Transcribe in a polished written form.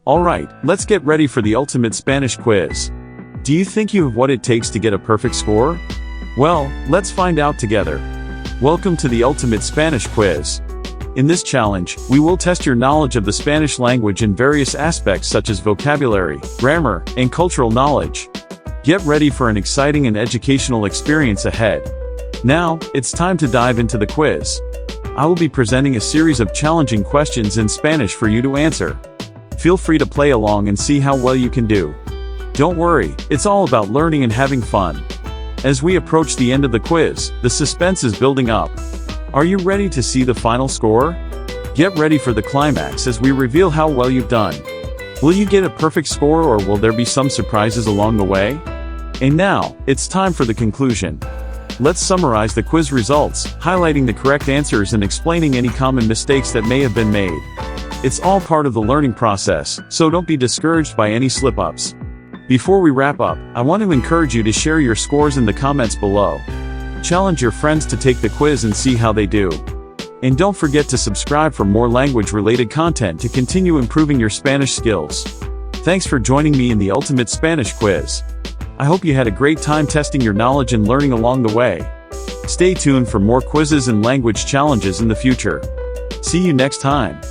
Alright, let's get ready for the ultimate Spanish quiz. Do you think you have what it takes to get a perfect score? Well, let's find out together. Welcome to the ultimate Spanish quiz. In this challenge, we will test your knowledge of the Spanish language in various aspects such as vocabulary, grammar, and cultural knowledge. Get ready for an exciting and educational experience ahead. Now, it's time to dive into the quiz. I will be presenting a series of challenging questions in Spanish for you to answer. Feel free to play along and see how well you can do. Don't worry, it's all about learning and having fun. As we approach the end of the quiz, the suspense is building up. Are you ready to see the final score? Get ready for the climax as we reveal how well you've done. Will you get a perfect score or will there be some surprises along the way? And now, it's time for the conclusion. Let's summarize the quiz results, highlighting the correct answers and explaining any common mistakes that may have been made. It's all part of the learning process, so don't be discouraged by any slip-ups. Before we wrap up, I want to encourage you to share your scores in the comments below. Challenge your friends to take the quiz and see how they do. And don't forget to subscribe for more language-related content to continue improving your Spanish skills. Thanks for joining me in the Ultimate Spanish Quiz. I hope you had a great time testing your knowledge and learning along the way. Stay tuned for more quizzes and language challenges in the future. See you next time.